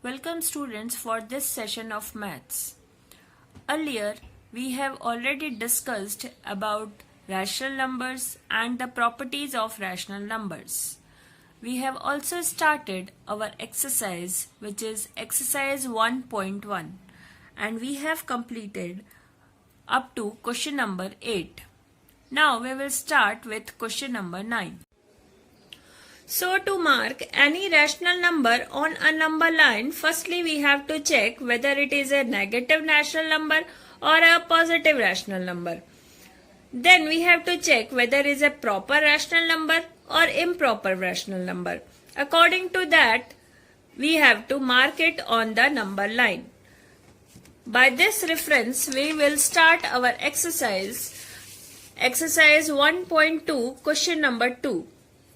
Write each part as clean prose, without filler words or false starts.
Welcome students for this session of maths. Earlier we have already discussed about rational numbers and the properties of rational numbers. We have also started our exercise, which is exercise 1.1, and we have completed up to question number 8. Now we will start with question number 9. So to mark any rational number on a number line, firstly we have to check whether it is a negative rational number or a positive rational number. Then we have to check whether it is a proper rational number or improper rational number. According to that, we have to mark it on the number line. By this reference, we will start our exercise 1.2, question number 2.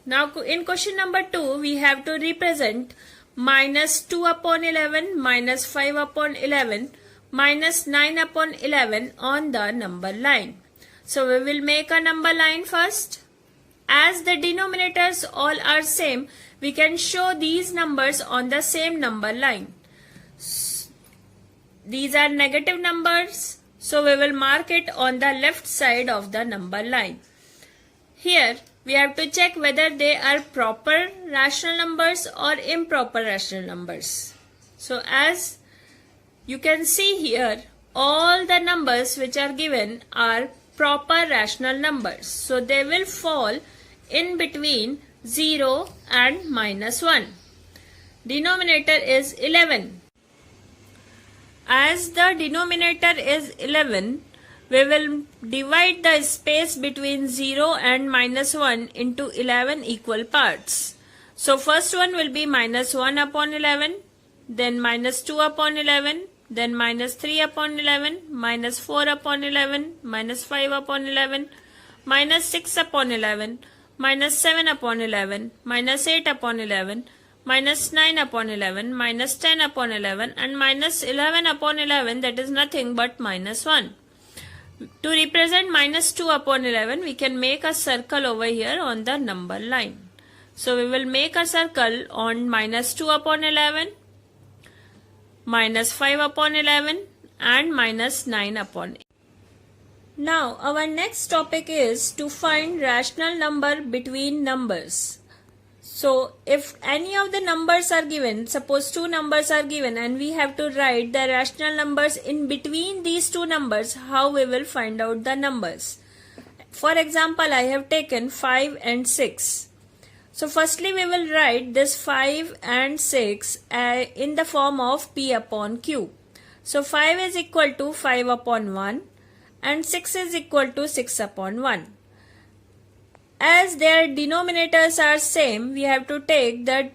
Now in question number 2, we have to represent minus 2 upon 11, minus 5 upon 11, minus 9 upon 11 on the number line. So we will make a number line first. As the denominators all are same, we can show these numbers on the same number line. These are negative numbers, so we will mark it on the left side of the number line. Here we have to check whether they are proper rational numbers or improper rational numbers. So as you can see here, all the numbers which are given are proper rational numbers. So they will fall in between 0 and minus 1. Denominator is 11. As the denominator is 11, we will divide the space between 0 and minus 1 into 11 equal parts. So first one will be minus 1 upon 11, then minus 2 upon 11, then minus 3 upon 11, minus 4 upon 11, minus 5 upon 11, minus 6 upon 11, minus 7 upon 11, minus 8 upon 11, minus 9 upon 11, minus 10 upon 11, and minus 11 upon 11, that is nothing but minus 1. To represent minus 2 upon 11, we can make a circle over here on the number line. So we will make a circle on minus 2 upon 11, minus 5 upon 11, and minus 9 upon 8. Now our next topic is to find rational number between numbers. So if any of the numbers are given, suppose two numbers are given and we have to write the rational numbers in between these two numbers, how we will find out the numbers. For example, I have taken 5 and 6. So firstly we will write this 5 and 6 in the form of P upon Q. So 5 is equal to 5 upon 1 and 6 is equal to 6 upon 1. As their denominators are same, we have to take the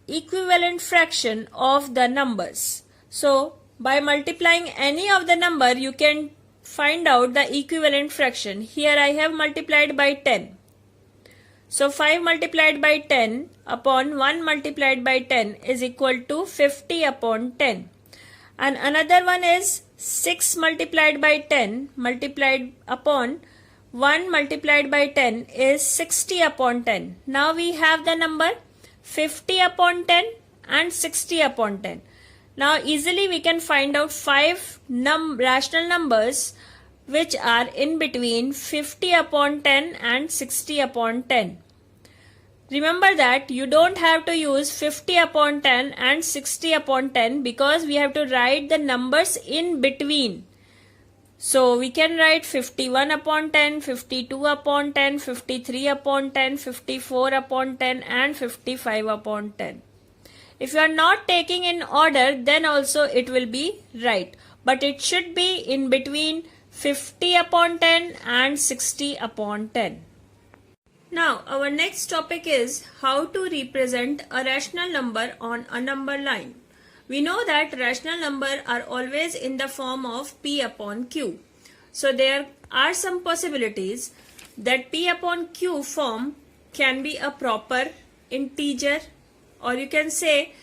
equivalent fraction of the numbers. So by multiplying any of the number, you can find out the equivalent fraction. Here I have multiplied by 10. So 5 multiplied by 10 upon 1 multiplied by 10 is equal to 50 upon 10. And another one is 6 multiplied by 10 multiplied upon 1 multiplied by 10 is 60 upon 10. Now we have the number 50 upon 10 and 60 upon 10. Now easily we can find out 5 rational numbers which are in between 50 upon 10 and 60 upon 10. Remember that you don't have to use 50 upon 10 and 60 upon 10 because we have to write the numbers in between. So we can write 51 upon 10, 52 upon 10, 53 upon 10, 54 upon 10 and 55 upon 10. If you are not taking in order, then also it will be right. But it should be in between 50 upon 10 and 60 upon 10. Now our next topic is how to represent a rational number on a number line. We know that rational numbers are always in the form of P upon Q. So there are some possibilities that P upon Q form can be a proper integer, or you can say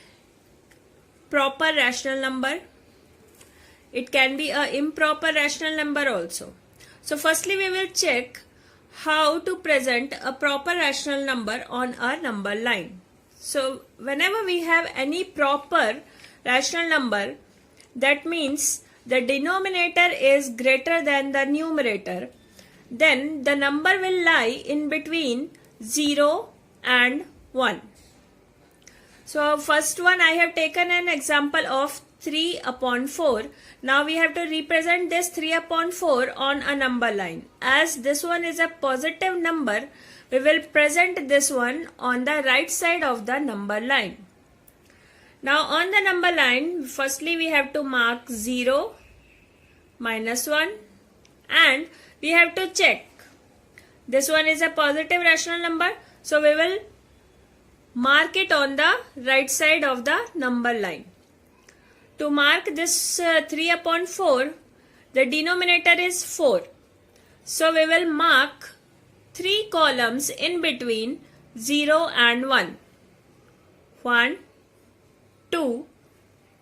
proper rational number. It can be an improper rational number also. So firstly we will check how to present a proper rational number on a number line. So whenever we have any proper rational number, that means the denominator is greater than the numerator, then the number will lie in between 0 and 1. So first one, I have taken an example of 3 upon 4. Now we have to represent this 3 upon 4 on a number line. As this one is a positive number, we will present this one on the right side of the number line. Now on the number line, firstly we have to mark 0, -1, and we have to check. This one is a positive rational number, so we will mark it on the right side of the number line. To mark this 3 upon 4, the denominator is 4. So we will mark 3 columns in between 0 and 1. 1, 2,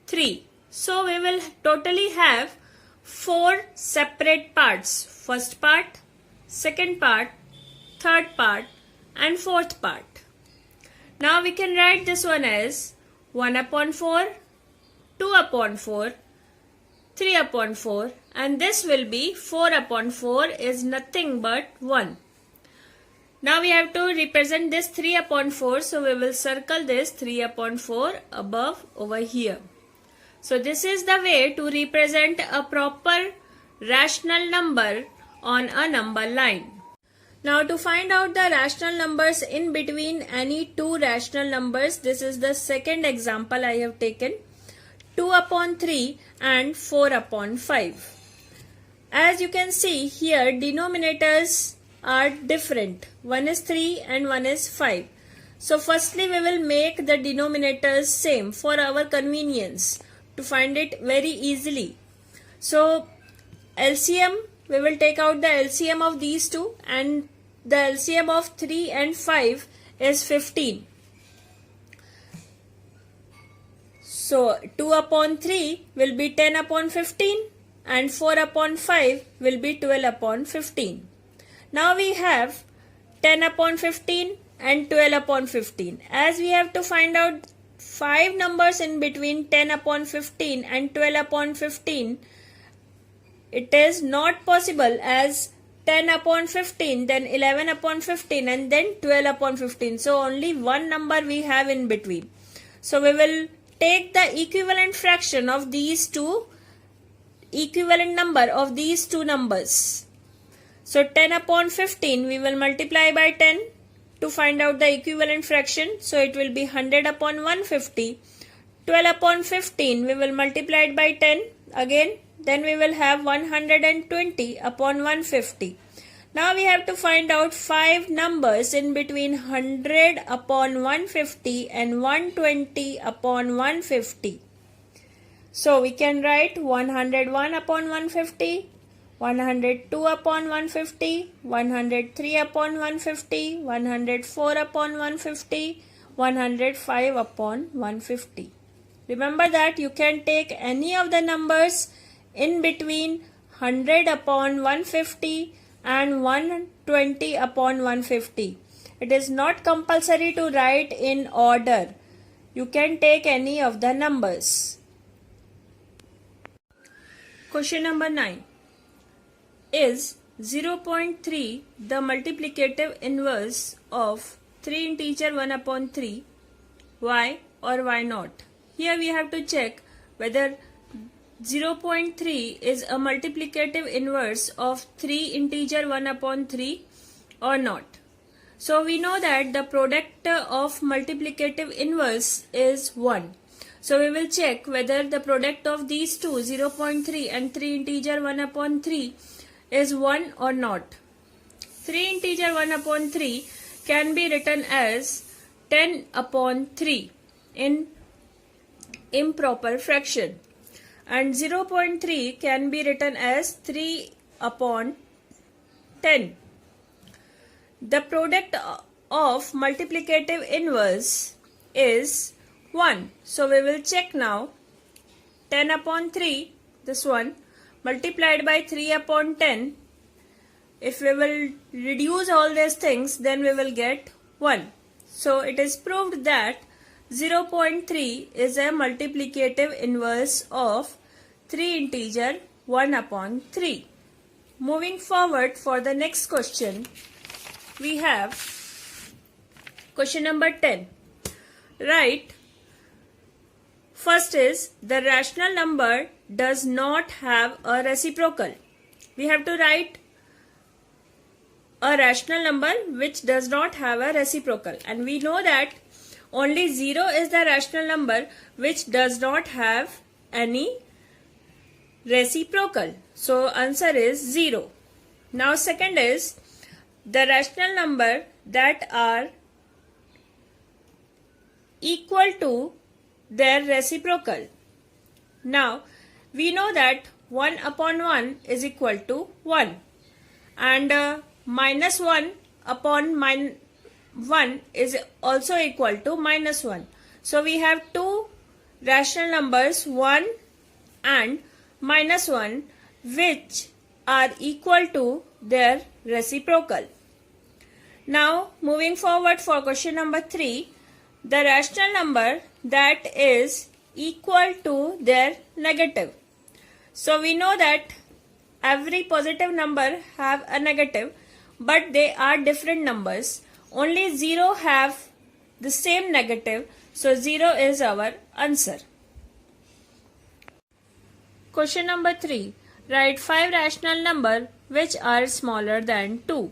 3. So we will totally have 4 separate parts. First part, second part, third part, and fourth part. Now we can write this one as 1 upon 4, 2 upon 4, 3 upon 4, and this will be 4 upon 4 is nothing but 1. Now we have to represent this 3 upon 4, so we will circle this 3 upon 4 above over here. So this is the way to represent a proper rational number on a number line. Now to find out the rational numbers in between any two rational numbers, this is the second example I have taken. 2 upon 3 and 4 upon 5. As you can see here, denominators are different. One is 3 and one is 5. So firstly we will make the denominators same for our convenience to find it very easily. So LCM, we will take out the LCM of these two, and the LCM of 3 and 5 is 15. So 2 upon 3 will be 10 upon 15 and 4 upon 5 will be 12 upon 15. Now we have 10 upon 15 and 12 upon 15. As we have to find out 5 numbers in between 10 upon 15 and 12 upon 15, it is not possible, as 10 upon 15, then 11 upon 15 and then 12 upon 15. So only one number we have in between. So we will take the equivalent fraction of these two, equivalent number of these two numbers. So 10 upon 15 we will multiply by 10 to find out the equivalent fraction. So it will be 100 upon 150. 12 upon 15 we will multiply it by 10 again. Then we will have 120 upon 150. Now we have to find out 5 numbers in between 100 upon 150 and 120 upon 150. So we can write 101 upon 150, 102 upon 150, 103 upon 150, 104 upon 150, 105 upon 150. Remember that you can take any of the numbers in between 100 upon 150 and 120 upon 150. It is not compulsory to write in order. You can take any of the numbers. Question number 9. Is 0.3 the multiplicative inverse of 3 integer 1 upon 3? Why or why not? Here we have to check whether 0.3 is a multiplicative inverse of 3 integer 1 upon 3 or not. So we know that the product of multiplicative inverse is 1. So we will check whether the product of these two, 0.3 and 3 integer 1 upon 3, is 1 or not. 3 integer 1 upon 3 can be written as 10 upon 3 in improper fraction. And 0.3 can be written as 3 upon 10. The product of multiplicative inverse is 1. So we will check now. 10 upon 3, this one, multiplied by 3 upon 10. If we will reduce all these things, then we will get 1. So it is proved that 0.3 is a multiplicative inverse of 3 integer 1 upon 3. Moving forward for the next question, we have question number 10. Write, first is the rational number does not have a reciprocal. We have to write a rational number which does not have a reciprocal, and we know that only 0 is the rational number which does not have any reciprocal. So answer is 0. Now second is the rational number that are equal to their reciprocal. Now we know that 1 upon 1 is equal to 1, and minus 1 upon 1 is also equal to minus 1. So we have two rational numbers 1 and minus 1 which are equal to their reciprocal. Now moving forward for question number 3, the rational number that is equal to their negative. So we know that every positive number have a negative, but they are different numbers. Only 0 have the same negative, so 0 is our answer. Question number 3. Write 5 rational numbers which are smaller than 2.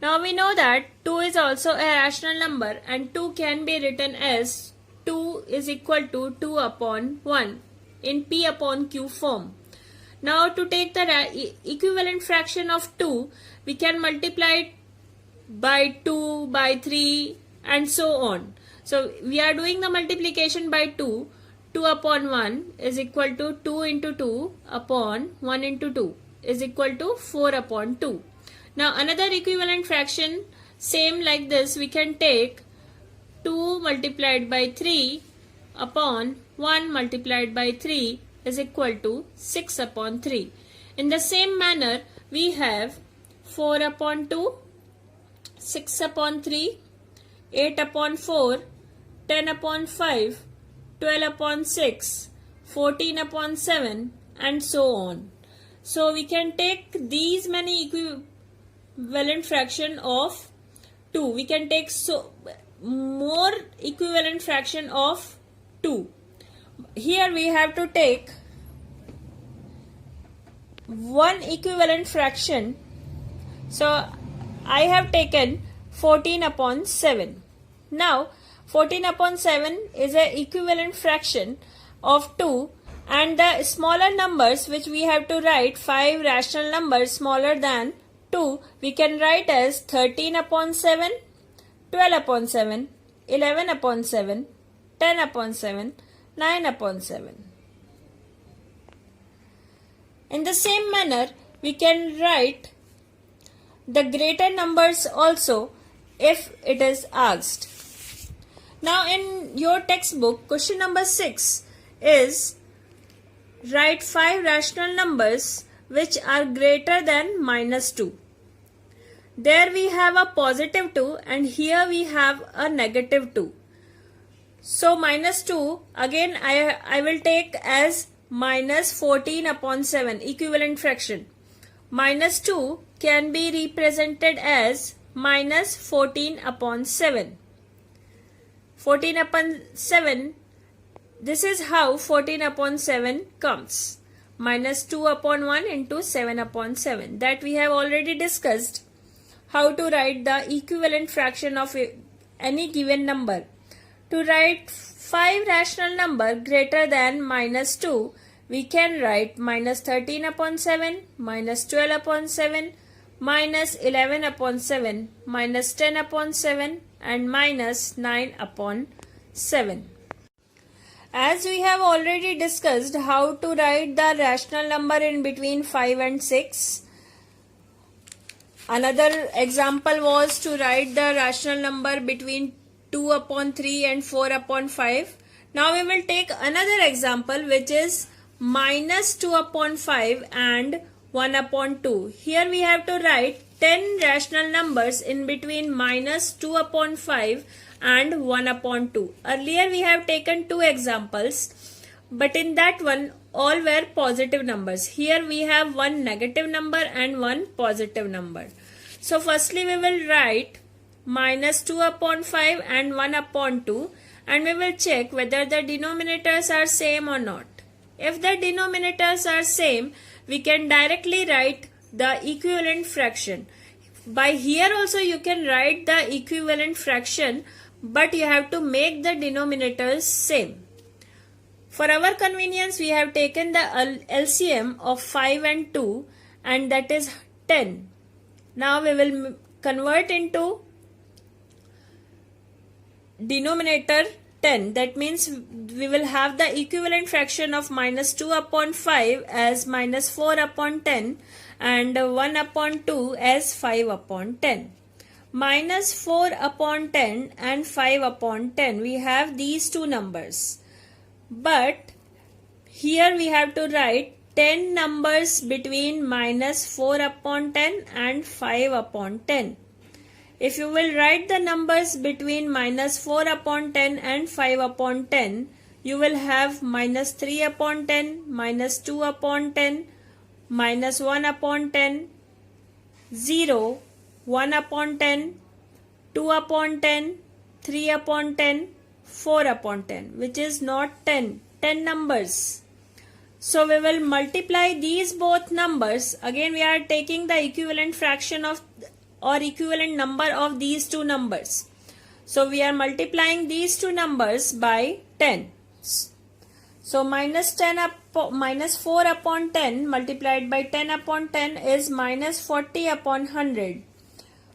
Now we know that 2 is also a rational number, and 2 can be written as 2 is equal to 2 upon 1 in P upon Q form. Now to take the equivalent fraction of 2, we can multiply it by 2, by 3 and so on. So we are doing the multiplication by 2. 2 upon 1 is equal to 2 into 2 upon 1 into 2 is equal to 4 upon 2. Now another equivalent fraction same like this, we can take 2 multiplied by 3 upon 1 multiplied by 3 is equal to 6 upon 3. In the same manner, we have 4 upon 2, 6 upon 3, 8 upon 4, 10 upon 5, 12 upon 6, 14 upon 7 and so on. So we can take these many equivalent fraction of 2. We can take more equivalent fraction of 2. Here we have to take one equivalent fraction. So I have taken 14 upon 7. Now 14 upon 7 is an equivalent fraction of 2, and the smaller numbers which we have to write, 5 rational numbers smaller than 2, we can write as 13 upon 7, 12 upon 7, 11 upon 7, 10 upon 7, 9 upon 7. In the same manner, we can write the greater numbers also if it is asked. Now in your textbook, question number 6 is write 5 rational numbers which are greater than minus 2. There we have a positive 2 and here we have a negative 2. So minus 2 again I will take as minus 14 upon 7 equivalent fraction. Minus 2 can be represented as minus 14 upon 7. 14 upon 7, this is how 14 upon 7 comes. Minus 2 upon 1 into 7 upon 7. That we have already discussed how to write the equivalent fraction of any given number. To write 5 rational number greater than minus 2, we can write minus 13 upon 7, minus 12 upon 7, minus 11 upon 7, minus 10 upon 7 and minus 9 upon 7. As we have already discussed how to write the rational number in between 5 and 6, another example was to write the rational number between 2 upon 3 and 4 upon 5. Now we will take another example which is minus 2 upon 5 and 1 upon 2. Here we have to write 10 rational numbers in between minus 2 upon 5 and 1 upon 2. Earlier we have taken two examples, but in that one all were positive numbers. Here we have one negative number and one positive number. So firstly we will write minus 2 upon 5 and 1 upon 2, and we will check whether the denominators are same or not. If the denominators are same, we can directly write the equivalent fraction. By here also you can write the equivalent fraction, but you have to make the denominators same. For our convenience, we have taken the LCM of 5 and 2, and that is 10. Now we will convert into denominator 10. That means we will have the equivalent fraction of minus 2 upon 5 as minus 4 upon 10 and 1 upon 2 as 5 upon 10. Minus 4 upon 10 and 5 upon 10. We have these two numbers. But here we have to write 10 numbers between minus 4 upon 10 and 5 upon 10. If you will write the numbers between minus 4 upon 10 and 5 upon 10, you will have minus 3 upon 10, minus 2 upon 10, minus 1 upon 10, 0, 1 upon 10, 2 upon 10, 3 upon 10, 4 upon 10, which is not 10 numbers. So we will multiply these both numbers. Again we are taking the equivalent fraction of or equivalent number of these two numbers. So we are multiplying these two numbers by 10. So minus 4 upon 10 multiplied by 10 upon 10 is minus 40 upon 100.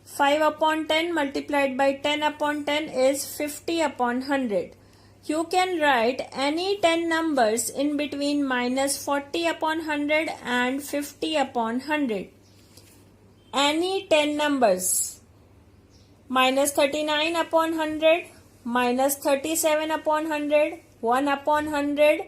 5 upon 10 multiplied by 10 upon 10 is 50 upon 100. You can write any 10 numbers in between minus 40 upon 100 and 50 upon 100. Any 10 numbers. Minus 39 upon 100, minus 37 upon 100, 1 upon 100,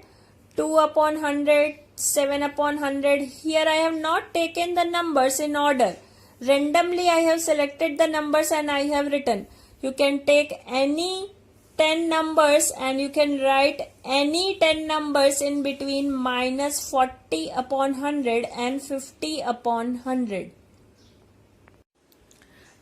2 upon 100, 7 upon 100. Here I have not taken the numbers in order. Randomly I have selected the numbers and I have written. You can take any 10 numbers and you can write any 10 numbers in between minus 40 upon 100 and 50 upon 100.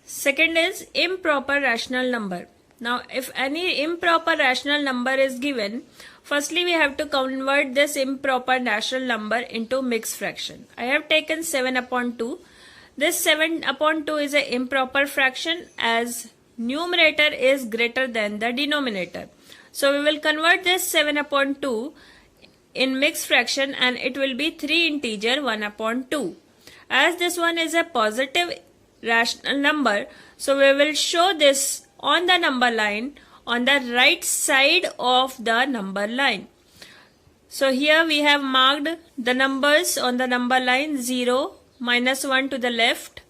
Second is improper rational number. Now if any improper rational number is given, firstly we have to convert this improper rational number into mixed fraction. I have taken 7 upon 2. This 7 upon 2 is an improper fraction as numerator is greater than the denominator. So we will convert this 7 upon 2 in mixed fraction and it will be 3 integer 1 upon 2. As this one is a positive rational number, so we will show this on the number line on the right side of the number line. So here we have marked the numbers on the number line 0, minus 1 to the left,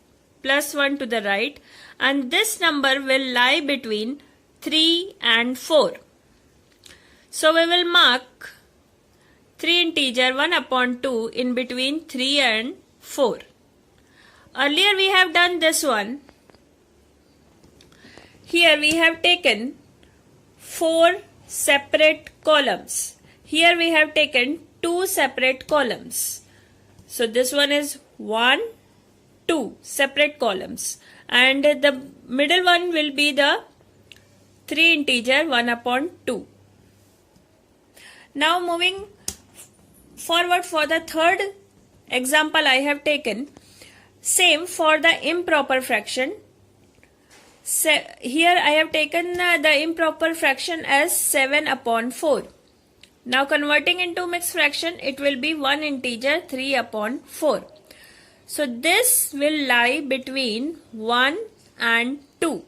plus 1 to the right, and this number will lie between 3 and 4. So we will mark 3 integer 1 upon 2 in between 3 and 4. Earlier we have done this one. Here we have taken 4 separate columns. Here we have taken 2 separate columns. So this one is 1, 2 separate columns. And the middle one will be the 3 integer 1 upon 2. Now moving forward for the third example I have taken. Same for the improper fraction. Here I have taken the improper fraction as 7 upon 4. Now converting into mixed fraction, it will be 1 integer 3 upon 4. So this will lie between 1 and 2.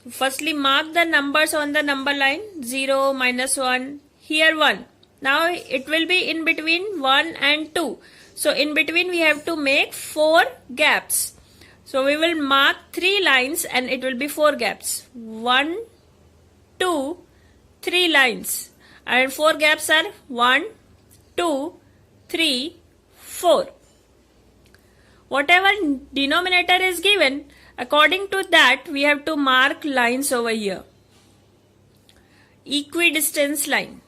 Firstly mark the numbers on the number line 0, minus 1, here 1. Now it will be in between 1 and 2. So in between we have to make 4 gaps. So we will mark 3 lines and it will be 4 gaps. 1, 2, 3 lines. And 4 gaps are 1, 2, 3, 4. Whatever denominator is given, According to that, we have to mark lines over here. Equidistance line.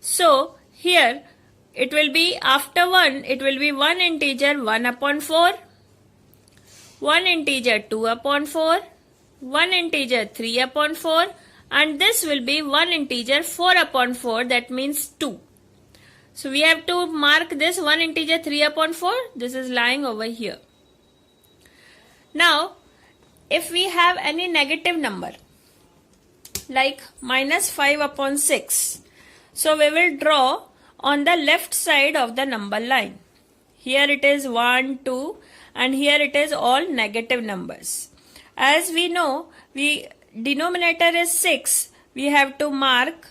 So here it will be after 1, it will be 1 integer 1 upon 4, 1 integer 2 upon 4, 1 integer 3 upon 4, and this will be 1 integer 4 upon 4, that means 2. So we have to mark this 1 integer 3 upon 4, this is lying over here. Now if we have any negative number like minus 5 upon 6, so we will draw on the left side of the number line. Here it is 1, 2, and here it is all negative numbers. As we know, denominator is 6. We have to mark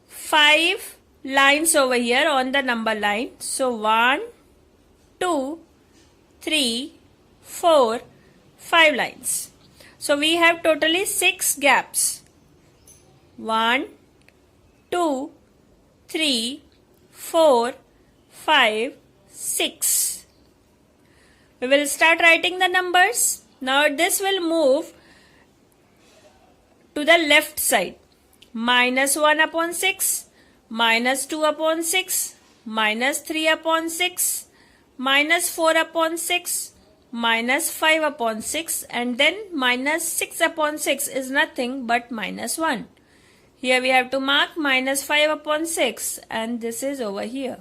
5 lines over here on the number line. So 1, 2, 3, 4, 5 lines. So we have totally 6 gaps. 1, 2, 3, 4, 5, 6. We will start writing the numbers. Now this will move to the left side. Minus 1 upon 6, minus 2 upon 6, minus 3 upon 6, minus 4 upon 6, minus 5 upon 6, and then minus 6 upon 6 is nothing but minus 1. Here we have to mark minus 5 upon 6, and this is over here.